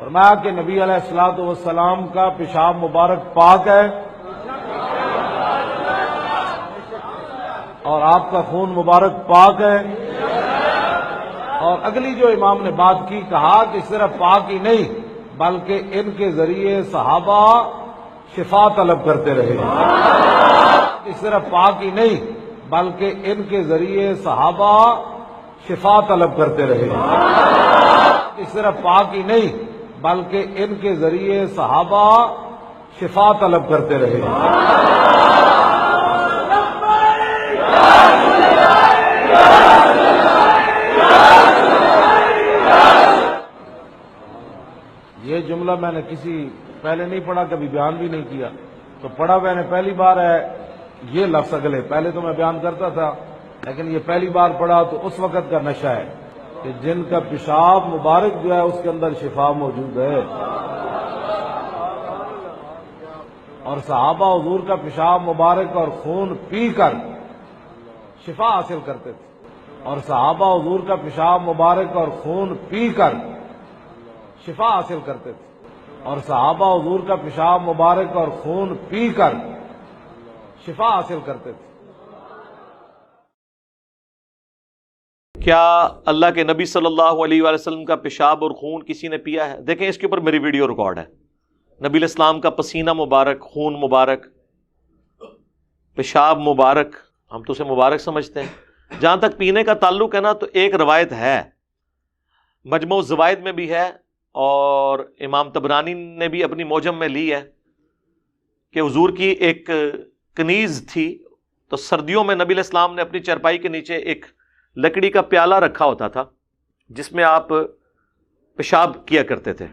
فرمایا کہ نبی علیہ الصلوۃ والسلام کا پیشاب مبارک پاک ہے اور آپ کا خون مبارک پاک ہے. اور اگلی جو امام نے بات کی، کہا کہ صرف پاک ہی نہیں بلکہ ان کے ذریعے صحابہ شفا طلب کرتے رہے. کہ صرف پاک ہی نہیں بلکہ ان کے ذریعے صحابہ شفا طلب کرتے رہے. کہ صرف پاک ہی نہیں بلکہ ان کے ذریعے صحابہ شفا طلب کرتے رہے. یہ جملہ میں نے کسی پہلے نہیں پڑھا، کبھی بیان بھی نہیں کیا، تو پڑھا میں نے پہلی بار ہے یہ لفظ اگلے. پہلے تو میں بیان کرتا تھا لیکن یہ پہلی بار پڑھا تو اس وقت کا نشہ ہے کہ جن کا پیشاب مبارک جو ہے اس کے اندر شفا موجود ہے. اور صحابہ حضور کا پیشاب مبارک اور خون پی کر شفا حاصل کرتے تھے. اور صحابہ حضور کا پیشاب مبارک اور خون پی کر شفا حاصل کرتے تھے. اور صحابہ حضور کا پیشاب مبارک اور خون پی کر شفا حاصل کرتے تھے. کیا اللہ کے نبی صلی اللہ علیہ وآلہ وسلم کا پیشاب اور خون کسی نے پیا ہے؟ دیکھیں اس کے اوپر میری ویڈیو ریکارڈ ہے. نبی علیہ السلام کا پسینہ مبارک، خون مبارک، پیشاب مبارک، ہم تو اسے مبارک سمجھتے ہیں. جہاں تک پینے کا تعلق ہے نا، تو ایک روایت ہے، مجموع الزوائد میں بھی ہے اور امام طبرانی نے بھی اپنی معجم میں لی ہے کہ حضور کی ایک کنیز تھی. تو سردیوں میں نبی علیہ السلام نے اپنی چرپائی کے نیچے ایک لکڑی کا پیالہ رکھا ہوتا تھا جس میں آپ پیشاب کیا کرتے تھے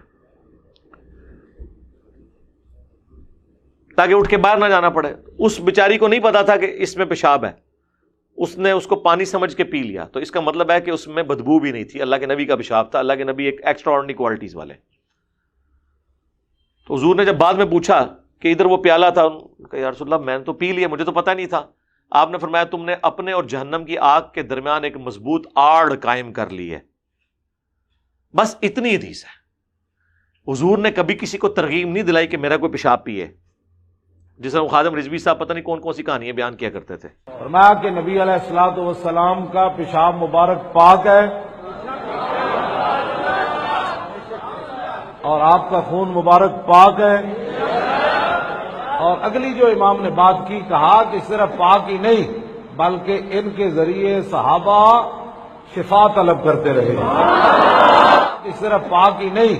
تاکہ اٹھ کے باہر نہ جانا پڑے. اس بیچاری کو نہیں پتا تھا کہ اس میں پیشاب ہے، اس نے اس کو پانی سمجھ کے پی لیا. تو اس کا مطلب ہے کہ اس میں بدبو بھی نہیں تھی، اللہ کے نبی کا پیشاب تھا. اللہ کے نبی ایک ایکسٹرا آرڈنری کوالٹیز والے. تو حضور نے جب بعد میں پوچھا کہ ادھر وہ پیالہ تھا، کہ یا رسول اللہ میں نے تو پی لیا، مجھے تو پتہ نہیں تھا. آپ نے فرمایا تم نے اپنے اور جہنم کی آگ کے درمیان ایک مضبوط آڑ قائم کر لی ہے. بس اتنی حدیث ہے. حضور نے کبھی کسی کو ترغیب نہیں دلائی کہ میرا کوئی پیشاب پیے، جس طرح خادم رضوی صاحب پتہ نہیں کون کون سی کہانیاں بیان کیا کرتے تھے. فرمایا کہ نبی علیہ الصلوۃ والسلام کا پیشاب مبارک پاک ہے اور آپ کا خون مبارک پاک ہے. اور اگلی جو امام نے بات کی، کہا کہ صرف پاک ہی نہیں بلکہ ان کے ذریعے صحابہ شفا طلب کرتے رہے. کہ صرف پاک ہی نہیں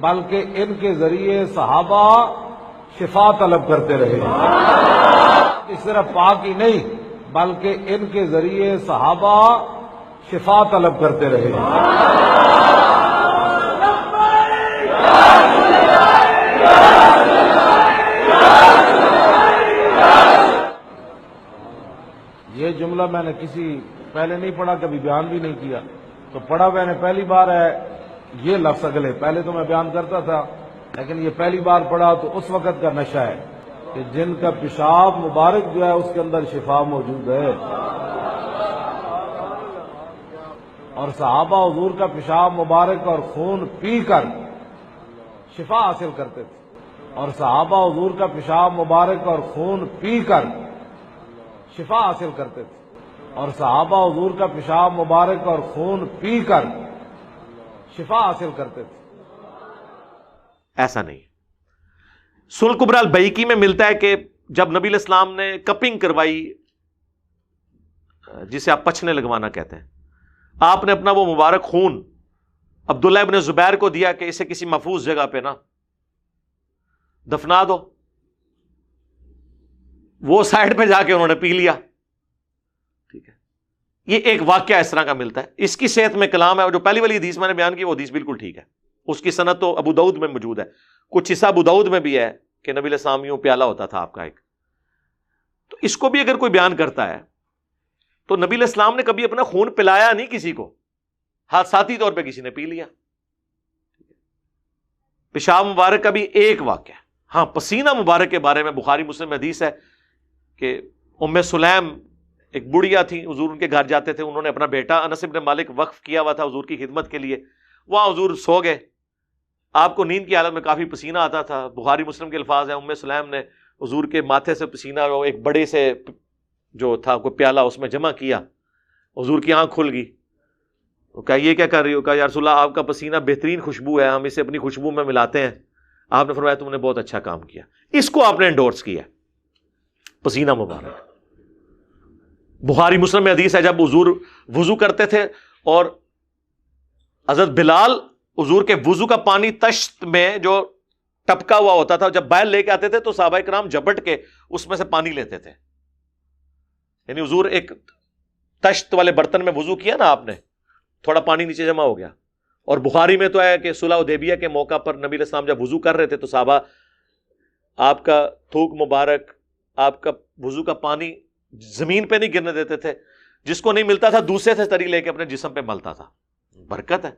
بلکہ ان کے ذریعے صحابہ شفا طلب کرتے رہے. کہ صرف پاک ہی نہیں بلکہ ان کے ذریعے صحابہ شفا طلب کرتے رہے. یہ جملہ میں نے کسی پہلے نہیں پڑھا، کبھی بیان بھی نہیں کیا، تو پڑھا میں نے پہلی بار ہے یہ لفظ اگلے. پہلے تو میں بیان کرتا تھا لیکن یہ پہلی بار پڑھا تو اس وقت کا نشہ ہے کہ جن کا پیشاب مبارک جو ہے اس کے اندر شفا موجود ہے. اور صحابہ حضور کا پیشاب مبارک اور خون پی کر شفا حاصل کرتے تھے. اور صحابہ حضور کا پیشاب مبارک اور خون پی کر شفا حاصل کرتے تھے. اور صحابہ حضور کا پیشاب مبارک اور خون پی کر شفا حاصل کرتے تھے. ایسا نہیں. سنن کبری البیہقی میں ملتا ہے کہ جب نبی علیہ السلام نے کپنگ کروائی، جسے آپ پچھنے لگوانا کہتے ہیں، آپ نے اپنا وہ مبارک خون عبداللہ ابن زبیر کو دیا کہ اسے کسی محفوظ جگہ پہ نا دفنا دو. وہ سائڈ پہ جا کے انہوں نے پی لیا. ٹھیک ہے، یہ ایک واقعہ اس طرح کا ملتا ہے. اس کی صحت میں کلام ہے، اور جو پہلی والی حدیث میں نے بیان کی وہ حدیث بالکل ٹھیک ہے. اس کی سند تو ابو داؤد میں موجود ہے، کچھ حصہ ابو داؤد میں بھی ہے کہ نبی علیہ السلام یوں پیالہ ہوتا تھا آپ کا ایک. تو اس کو بھی اگر کوئی بیان کرتا ہے تو نبی علیہ السلام نے کبھی اپنا خون پلایا نہیں کسی کو، حادثاتی طور پہ کسی نے پی لیا. پیشاب مبارک کا بھی ایک واقعہ. ہاں، پسینہ مبارک کے بارے میں بخاری مسلم حدیث ہے کہ ام سلیم ایک بڑھیا تھی، حضور ان کے گھر جاتے تھے، انہوں نے اپنا بیٹا انس بن مالک وقف کیا ہوا تھا حضور کی خدمت کے لیے. وہاں حضور سو گئے آپ کو نیند کی حالت میں کافی پسینہ آتا تھا. بخاری مسلم کے الفاظ ہیں, ام سلیم نے حضور کے ماتھے سے پسینہ ایک بڑے سے جو تھا کوئی پیالہ اس میں جمع کیا, حضور کی آنکھ کھل گئی. کہا یہ کیا کر رہی ہو؟ کہا یا رسول اللہ آپ کا پسینہ بہترین خوشبو ہے, ہم اسے اپنی خوشبو میں ملاتے ہیں. آپ نے فرمایا تم نے بہت اچھا کام کیا. اس کو آپ نے انڈورس کیا, پسینہ مبارک. بخاری مسلم میں حدیث ہے جب حضور وضو کرتے تھے اور حضرت بلال حضور کے وضو کا پانی تشت میں جو ٹپکا ہوا ہوتا تھا جب باہر لے کے آتے تھے تو صحابہ کرام جھپٹ کے اس میں سے پانی لیتے تھے. یعنی حضور ایک تشت والے برتن میں وضو کیا نا آپ نے, تھوڑا پانی نیچے جمع ہو گیا. اور بخاری میں تو ہے کہ صلح حدیبیہ کے موقع پر نبی علیہ السلام جب وضو کر رہے تھے تو صحابہ آپ کا تھوک مبارک, آپ کا وضو کا پانی زمین پہ نہیں گرنے دیتے تھے, جس کو نہیں ملتا تھا دوسرے سے تری لے کے اپنے جسم پہ ملتا تھا. برکت ہے.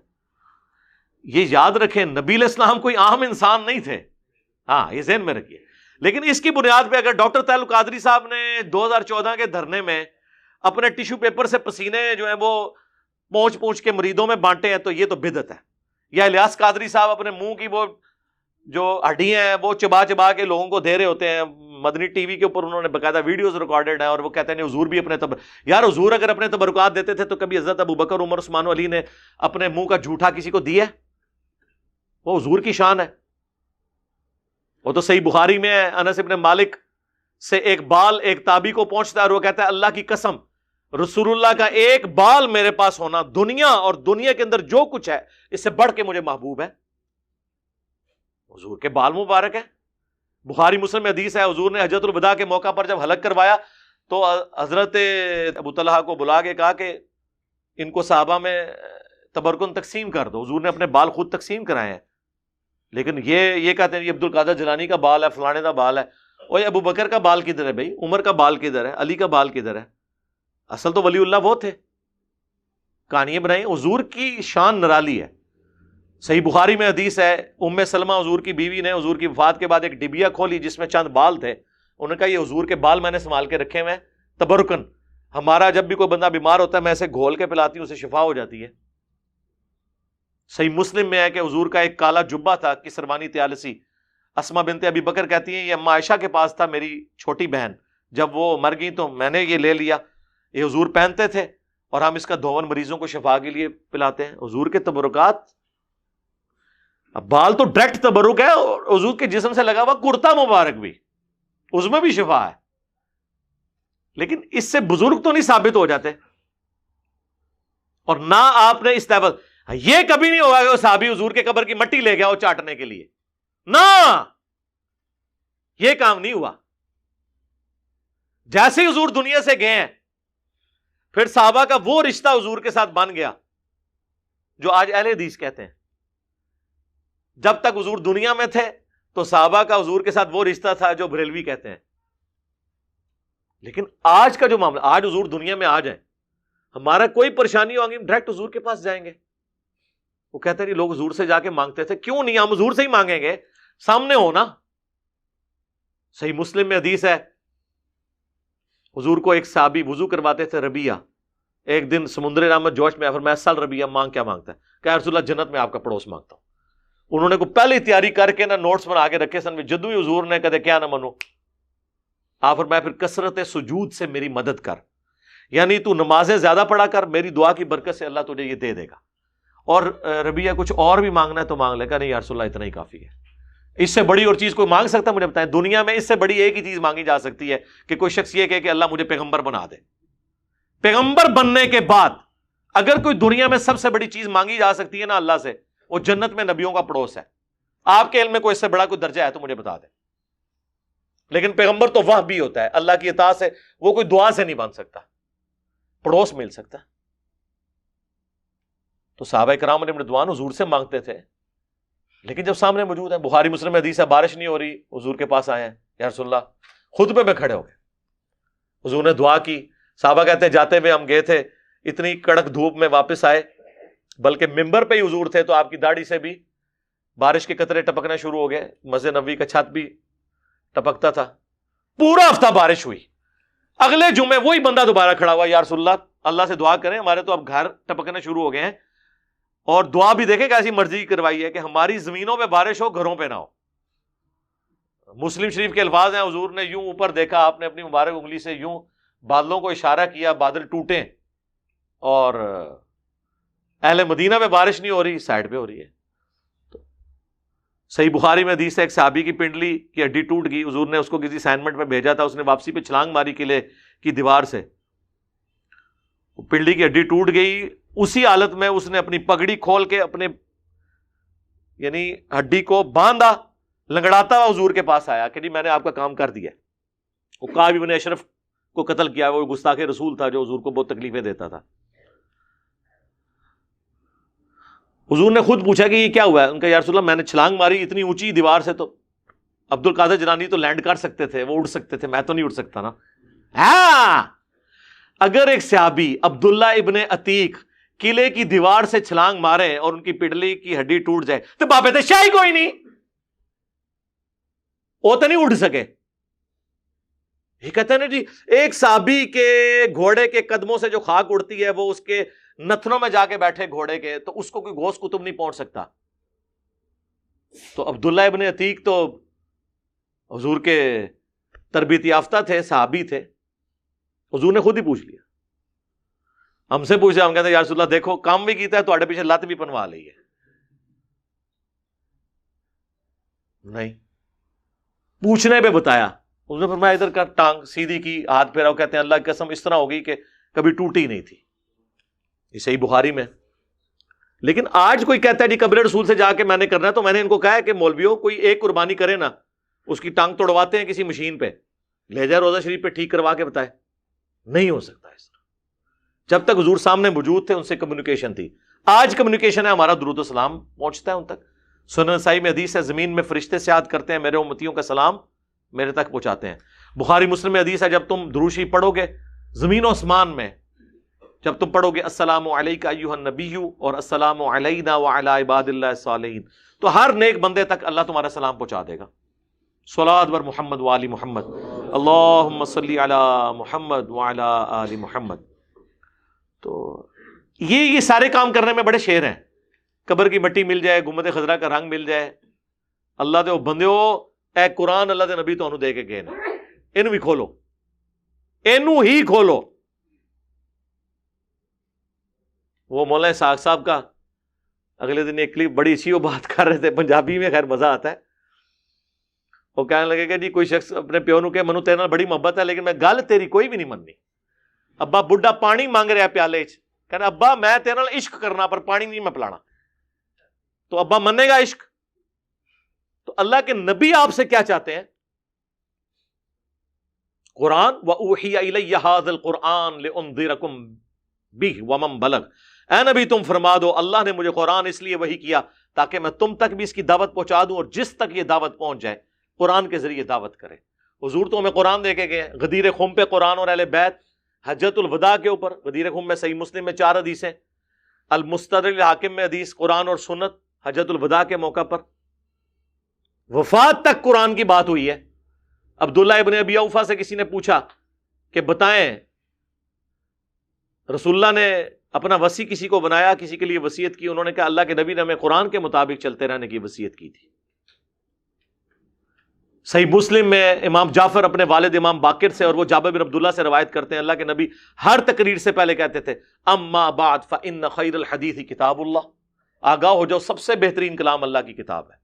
یہ یاد رکھیں نبی علیہ السلام کوئی عام انسان نہیں تھے, ہاں یہ ذہن میں رکھیے. لیکن اس کی بنیاد پہ اگر ڈاکٹر طاہر القادری صاحب نے 2014 کے دھرنے میں اپنے ٹیشو پیپر سے پسینے جو ہیں وہ پونچھ پونچھ کے مریدوں میں بانٹے ہیں تو یہ تو بدعت ہے. یا الیاس قادری صاحب اپنے منہ کی وہ جو ہڈیاں ہیں وہ چبا چبا کے لوگوں کو دے رہے ہوتے ہیں, مدنی ٹی وی کے اوپر انہوں نے باقاعدہ ویڈیوز ریکارڈڈ ہیں, اور وہ کہتے ہیں حضور بھی اپنے یار حضور اگر اپنے تبرکات دیتے تھے تو کبھی حضرت ابو بکر, عمر, عثمان و علی نے اپنے منہ کا جھوٹا کسی کو دیا؟ وہ حضور کی شان ہے. وہ تو صحیح بخاری میں ہے, انس ابن مالک سے ایک بال ایک تابی کو پہنچتا ہے اور وہ کہتا ہے اللہ کی قسم رسول اللہ کا ایک بال میرے پاس ہونا دنیا اور دنیا کے اندر جو کچھ ہے اس سے بڑھ کے مجھے محبوب ہے. حضور کے بال مبارک ہے. بخاری مسلم میں حدیث ہے حضور نے حجۃ الوداع کے موقع پر جب حلق کروایا تو حضرت ابو طلحہ کو بلا کے کہا کہ ان کو صحابہ میں تبرکن تقسیم کر دو. حضور نے اپنے بال خود تقسیم کرائے ہیں, لیکن یہ کہتے ہیں یہ عبد القادر جیلانی کا بال ہے, فلانے کا بال ہے. اور یہ ابو بکر کا بال کدھر ہے بھائی, عمر کا بال کدھر ہے, علی کا بال کدھر ہے؟ اصل تو ولی اللہ وہ تھے, کہانیاں بنائی. حضور کی شان نرالی ہے. صحیح بخاری میں حدیث ہے ام سلمہ حضور کی بیوی نے حضور کی وفات کے بعد ایک ڈبیا کھولی جس میں چند بال تھے. انہوں نے کہا یہ حضور کے بال میں نے سنبھال کے رکھے ہوئے تبرکن, ہمارا جب بھی کوئی بندہ بیمار ہوتا ہے میں اسے گھول کے پلاتی ہوں, اسے شفا ہو جاتی ہے. صحیح مسلم میں ہے کہ حضور کا ایک کالا جبہ تھا کسروانی طیالسی. اسما بنت ابی بکر کہتی ہیں یہ اما عائشہ کے پاس تھا, میری چھوٹی بہن, جب وہ مر گئی تو میں نے یہ لے لیا. یہ حضور پہنتے تھے اور ہم اس کا دھون مریضوں کو شفا کے لیے پلاتے ہیں. حضور کے تبرکات, اب بال تو ڈائریکٹ تبرک ہے, اور حضور کے جسم سے لگا ہوا کرتا مبارک بھی, اس میں بھی شفا ہے. لیکن اس سے بزرگ تو نہیں ثابت ہو جاتے. اور نہ آپ نے استعمال, یہ کبھی نہیں ہوگا کہ وہ صحابی حضور کے قبر کی مٹی لے گیا وہ چاٹنے کے لیے, نہ یہ کام نہیں ہوا. جیسے حضور دنیا سے گئے ہیں پھر صحابہ کا وہ رشتہ حضور کے ساتھ بن گیا جو آج اہل حدیث کہتے ہیں. جب تک حضور دنیا میں تھے تو صحابہ کا حضور کے ساتھ وہ رشتہ تھا جو بریلوی کہتے ہیں. لیکن آج کا جو معاملہ, آج حضور دنیا میں آ جائیں, ہمارا کوئی پریشانی ہوگی ہم ڈائریکٹ حضور کے پاس جائیں گے. وہ کہتے ہیں لوگ حضور سے جا کے مانگتے تھے, کیوں نہیں, ہم حضور سے ہی مانگیں گے, سامنے ہونا. صحیح مسلم میں حدیث ہے حضور کو ایک صحابی وضو کرواتے تھے, ربیہ, ایک دن سمندر رحمت جوش میں فرمایا سل ربیہ مانگ کیا مانگتا ہے؟ کہ رسول اللہ جنت میں آپ کا پڑوس مانگتا ہوں. انہوں نے کو پہلے تیاری کر کے نا نوٹس بنا کے رکھے سن, جدو ہی حضور نے کہتے کیا نہ منو, آپ فرمایا پھر کثرت سجود سے میری مدد کر, یعنی تو نمازیں زیادہ پڑھا کر, میری دعا کی برکت سے اللہ تجھے یہ دے دے گا. اور ربیہ کچھ اور بھی مانگنا ہے تو مانگ لے. کہا نہیں یا رسول اللہ اتنا ہی کافی ہے, اس سے بڑی اور چیز کوئی مانگ سکتا ہے؟ مجھے بتائیں دنیا میں اس سے بڑی ایک ہی چیز مانگی جا سکتی ہے کہ کوئی شخص یہ کہے کہ اللہ مجھے پیغمبر بنا دے. پیغمبر بننے کے بعد اگر کوئی دنیا میں سب سے بڑی چیز مانگی جا سکتی ہے نا اللہ سے, وہ جنت میں نبیوں کا پڑوس ہے. آپ کے علم میں کوئی اس سے بڑا کوئی درجہ ہے تو مجھے بتا دیں. لیکن پیغمبر تو وہ بھی ہوتا ہے اللہ کی اطاعت سے, وہ کوئی دعا سے نہیں بن سکتا, پڑوس مل سکتا. تو صحابہ کرام نے رضوان حضور سے مانگتے تھے, لیکن جب سامنے موجود ہے, بخاری مسلم میں حدیث ہے بارش نہیں ہو رہی, حضور کے پاس آئے ہیں, یا رسول اللہ, خطبے میں کھڑے ہو گئے, حضور نے دعا کی. صحابہ کہتے ہیں جاتے ہوئے ہم گئے تھے, اتنی کڑک دھوپ میں واپس آئے, بلکہ ممبر پہ ہی حضور تھے تو آپ کی داڑھی سے بھی بارش کے قطرے ٹپکنا شروع ہو گئے, مسجد نبوی کا چھت بھی ٹپکتا تھا. پورا ہفتہ بارش ہوئی. اگلے جمعے وہی بندہ دوبارہ کھڑا ہوا, یا رسول اللہ اللہ سے دعا کریں ہمارے تو اب گھر ٹپکنے شروع ہو گئے ہیں, اور دعا بھی دیکھیں کیسی مرضی کروائی ہے کہ ہماری زمینوں پہ بارش ہو، گھروں پہ نہ ہو. مسلم شریف کے الفاظ ہیں، حضور نے یوں اوپر دیکھا، آپ نے اپنی مبارک انگلی سے یوں بادلوں کو اشارہ کیا، بادل ٹوٹے، اور اہل مدینہ میں بارش نہیں ہو رہی، سائڈ پہ ہو رہی ہے. تو صحیح بخاری میں حدیث ہے، ایک صحابی کی پنڈلی کی ہڈی ٹوٹ گئی، حضور نے اس کو کسی اسائنمنٹ میں بھیجا تھا، اس نے واپسی پہ چھلانگ ماری قلعے کی دیوار سے، پنڈلی کی ہڈی ٹوٹ گئی. اسی حالت میں اس نے اپنی پگڑی کھول کے اپنے یعنی ہڈی کو باندھا، لنگڑاتا ہوا حضور کے پاس آیا کہ جی میں نے آپ کا کام کر دیا. وہ کعب بن اشرف کو قتل کیا، وہ گستاخ رسول تھا جو حضور کو بہت تکلیفیں دیتا تھا. حضور نے خود پوچھا کہ یہ کیا ہوا ہے؟ ان کا یا رسول اللہ میں نے چھلانگ ماری اتنی اونچی دیوار سے، تو عبد القادر جیلانی تو لینڈ کر سکتے تھے، وہ اڑ سکتے تھے، میں تو نہیں اڑ سکتا نا. ہاں اگر ایک صحابی عبداللہ ابن عتیق قلعے کی دیوار سے چھلانگ مارے اور ان کی پنڈلی کی ہڈی ٹوٹ جائے تو بابے شاہی کوئی نہیں، وہ تو نہیں اڑ سکے. یہ کہتے ہیں نا جی ایک صحابی کے گھوڑے کے قدموں سے جو خاک اڑتی ہے وہ اس کے نتنوں میں جا کے بیٹھے گھوڑے کے، تو اس کو کوئی گوس کتب نہیں پہنچ سکتا. تو عبداللہ ابن عتیق تو حضور کے تربیت یافتہ تھے، صحابی تھے. حضور نے خود ہی پوچھ لیا. ہم سے پوچھا، ہم کہتے ہیں یا رسول اللہ دیکھو کام بھی کیتا ہے، تھوڑے پیچھے لت بھی پنوا لی ہے. نہیں، پوچھنے پہ بتایا. اس نے فرمایا ادھر کا ٹانگ سیدھی کی، ہاتھ پھیرا. کہتے ہیں اللہ کی قسم اس طرح ہو گئی کہ کبھی ٹوٹی نہیں تھی. یہ صحیح بخاری میں. لیکن آج کوئی کہتا ہے جی قبر رسول سے جا کے میں نے کرنا ہے، تو میں نے ان کو کہا ہے کہ مولویوں کوئی ایک قربانی کرے نا، اس کی ٹانگ توڑواتے ہیں کسی مشین پہ، لے جائے روزہ شریف پہ ٹھیک کروا کے بتائے. نہیں ہو سکتا اس طرح. جب تک حضور سامنے موجود تھے ان سے کمیونیکیشن تھی. آج کمیونیکیشن ہے، ہمارا درود و سلام پہنچتا ہے ان تک. سنن نسائی میں حدیث ہے زمین میں فرشتے سیاحت کرتے ہیں، میرے امتیوں کا سلام میرے تک پہنچاتے ہیں. بخاری مسلم میں حدیث ہے جب تم درود شریف پڑھو گے زمین و آسمان میں، جب تم پڑھو گے السلام علیکہ ایھا النبی اور السلام علینا وعلی عباد اللہ الصالحین، تو ہر نیک بندے تک اللہ تمہارا سلام پہنچا دے گا. صلوات بر محمد وآل محمد، اللہم صلی علی محمد وعلی آل محمد. تو یہ سارے کام کرنے میں بڑے شیر ہیں. قبر کی مٹی مل جائے، گنبد خضرا کا رنگ مل جائے، اللہ دے بندیو اے قرآن اللہ دے نبی تو دے کے گئے نا، اینو بھی کھولو، اینو ہی کھولو. وہ مولانا اسحاق صاحب کا اگلے دن ایک کلپ بڑی اچھی وہ بات کر رہے تھے پنجابی میں، خیر مزہ آتا ہے. وہ کہنے لگے کہ جی کوئی شخص اپنے پیو نو کہ منو تیرے نال بڑی محبت ہے لیکن میں گل تیری کوئی بھی نہیں مننی. ابا بڈھا پانی مانگ رہا پیالے چ، کہنا ابا میں تیرے نال عشق کرنا پر پانی نہیں میں پلانا. تو ابا منے گا عشق؟ تو اللہ کے نبی آپ سے کیا چاہتے ہیں؟ قرآن وَأُوحِيَ إِلَيَّ هَذَا الْقُرْآنُ لِأُنذِرَكُم بِهِ وَمَن بَلَغَ. اے نبی تم فرما دو اللہ نے مجھے قرآن اس لیے وحی کیا تاکہ میں تم تک بھی اس کی دعوت پہنچا دوں، اور جس تک یہ دعوت پہنچ جائے قرآن کے ذریعے دعوت کرے. حضور تو ہمیں قرآن دے کے گئے. غدیر خم پہ قرآن اور اہل بیت، حجت الوداع کے اوپر غدیر خم میں صحیح مسلم میں 4 حدیثیں، المستدرک الحاکم میں حدیث قرآن اور سنت حجت الوداع کے موقع پر. وفات تک قرآن کی بات ہوئی ہے. عبداللہ ابن ابی اوفا سے کسی نے پوچھا کہ بتائیں رسول اللہ نے اپنا وصی کسی کو بنایا، کسی کے لیے وصیت کی؟ انہوں نے کہا اللہ کے نبی نے ہمیں قرآن کے مطابق چلتے رہنے کی وصیت کی تھی. صحیح مسلم میں امام جعفر اپنے والد امام باقر سے، اور وہ جابر بن عبداللہ سے روایت کرتے ہیں اللہ کے نبی ہر تقریر سے پہلے کہتے تھے اما بعد فإن خیر الحدیث کتاب اللہ. آگاہ ہو جاؤ سب سے بہترین کلام اللہ کی کتاب ہے.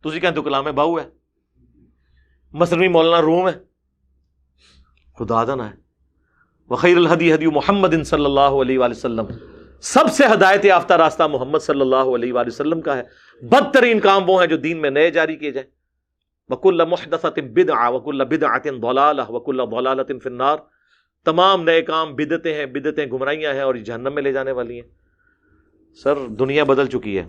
تسی کہتے ہو کلام بہو ہے، مثنوی مولانا روم ہے، خدا دانا ہے. وخیر الہدی ہدی محمد صلی اللہ علیہ وآلہ وسلم. سب سے ہدایت یافتہ راستہ محمد صلی اللہ علیہ وآلہ وسلم کا ہے. بدترین کام وہ ہیں جو دین میں نئے جاری کیے جائیں. وَكُلَّ مُحْدَثَةٍ بِدْعَةٍ وَكُلَّ بِدْعَةٍ ضَلَالَةٍ وَكُلَّ ضَلَالَةٍ فِي النَّارِ. تمام نئے کام بدعتیں ہیں، بدعتیں گمراہیاں ہیں اور یہ جہنم میں لے جانے والی ہیں. سر دنیا بدل چکی ہے.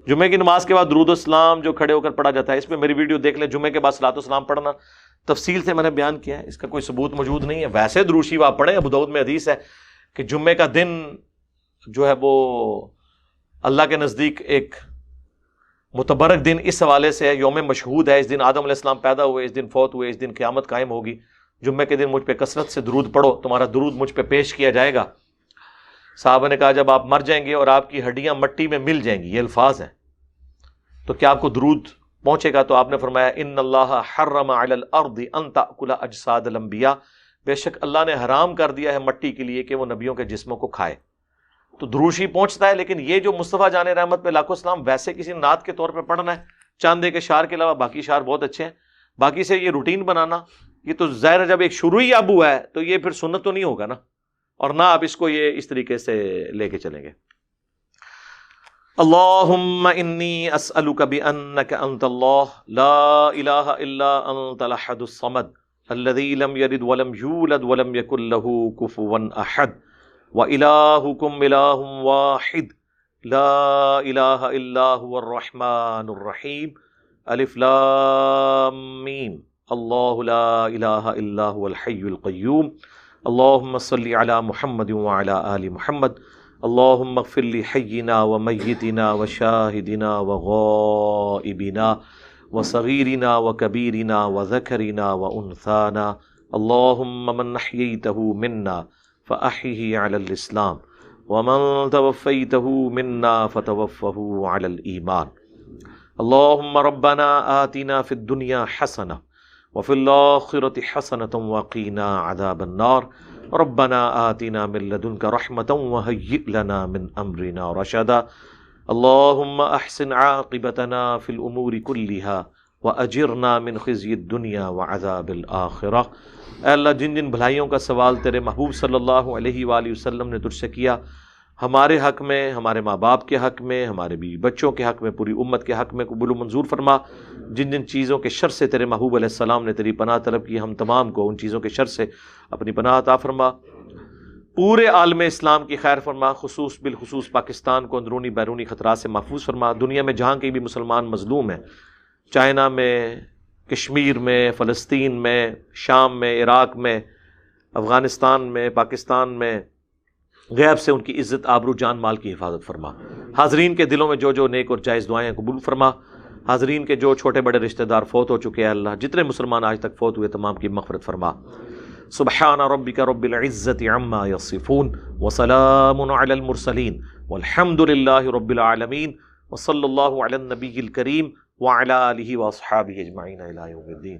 جمعے کی نماز کے بعد درود السلام جو کھڑے ہو کر پڑھا جاتا ہے، اس پہ میری ویڈیو دیکھ لیں. جمعے کے بعد صلاۃ السلام پڑھنا تفصیل سے میں نے بیان کیا ہے، اس کا کوئی ثبوت موجود نہیں ہے. ویسے درود شریف آپ پڑھیں، ابو داؤد میں حدیث ہے کہ جمعے کا دن جو ہے وہ اللہ کے نزدیک ایک متبرک دن اس حوالے سے ہے، یوم مشہود ہے. اس دن آدم علیہ السلام پیدا ہوئے، اس دن فوت ہوئے، اس دن قیامت قائم ہوگی. جمعے کے دن مجھ پہ کثرت سے درود پڑھو، تمہارا درود مجھ پہ پیش کیا جائے گا. صحابہ نے کہا جب آپ مر جائیں گے اور آپ کی ہڈیاں مٹی میں مل جائیں گی، یہ الفاظ ہیں، تو کیا آپ کو درود پہنچے گا؟ تو آپ نے فرمایا ان اللہ حرم علی الارض ان تأکل اجساد الانبیاء، بے شک اللہ نے حرام کر دیا ہے مٹی کے لیے کہ وہ نبیوں کے جسموں کو کھائے۔ تو دروشی پہنچتا ہے، لیکن یہ جو مصطفیٰ جان رحمت پہ لاکھوں سلام ویسے کسی نعت کے طور پہ پڑھنا ہے، چاندے کے شعر کے علاوہ باقی شعر بہت اچھے ہیں، باقی سے یہ روٹین بنانا، یہ تو ظاہر ہے جب ایک شروعی ابو ہے تو یہ پھر سنت تو نہیں ہوگا نا، اور نہ آپ اس کو یہ اس طریقے سے لے کے چلیں گے۔ اللہم انی اسألک بانک انت اللہ لا الہ الا انت الاحد الصمد الذی لم یلد ولم یولد ولم یکن لہ کفوا احد وإلہکم الہ واحد لا الہ الا هو الرحمن الرحیم الف لام میم اللہ لا الہ الا هو الحی القیوم اللہم صلی علی محمد وعلی آل محمد اللہم اغفر لحینا ومیتنا وشاہدنا وغائبنا وصغیرنا وکبیرنا وذکرنا وانثانا اللہم من احییتہ منا فأحیہ علی الاسلام ومن توفیتہ منا فتوفہ علی الایمان اللہم ربنا آتنا فی الدنیا حسنہ وفی الآخرۃ حسنۃ وقینا عذاب النار ربنا آتنا من لدنک رحمۃ وہیئ لنا من امرنا رشدا اللہم احسن عاقبتنا فی الامور کلہا واجرنا من خزی الدنیا وعذاب الآخرہ۔ اے اللہ جن جن بھلائیوں کا سوال تیرے محبوب صلی اللہ علیہ وآلہ وسلم نے تجھ سے کیا، ہمارے حق میں، ہمارے ماں باپ کے حق میں، ہمارے بیوی بچوں کے حق میں، پوری امت کے حق میں قبول و منظور فرما۔ جن جن چیزوں کے شر سے تیرے محبوب علیہ السلام نے تیری پناہ طلب کی، ہم تمام کو ان چیزوں کے شر سے اپنی پناہ عطا فرما۔ پورے عالم اسلام کی خیر فرما، بالخصوص پاکستان کو اندرونی بیرونی خطرات سے محفوظ فرما۔ دنیا میں جہاں کہیں بھی مسلمان مظلوم ہیں، چائنا میں، کشمیر میں، فلسطین میں، شام میں، عراق میں، افغانستان میں، پاکستان میں، غیب سے ان کی عزت، آبرو، جان مال کی حفاظت فرما۔ حاضرین کے دلوں میں جو جو نیک اور جائز دعائیں قبول فرما۔ حاضرین کے جو چھوٹے بڑے رشتہ دار فوت ہو چکے ہیں اللہ، جتنے مسلمان آج تک فوت ہوئے تمام کی مغفرت فرما۔ سبحان ربک رب العزت عما یصفون وسلام علی المرسلین والحمد للہ رب العالمین وصلی اللہ علی النبی الکریم وعلی آلہ واصحابہ اجمعین الی یوم الدین۔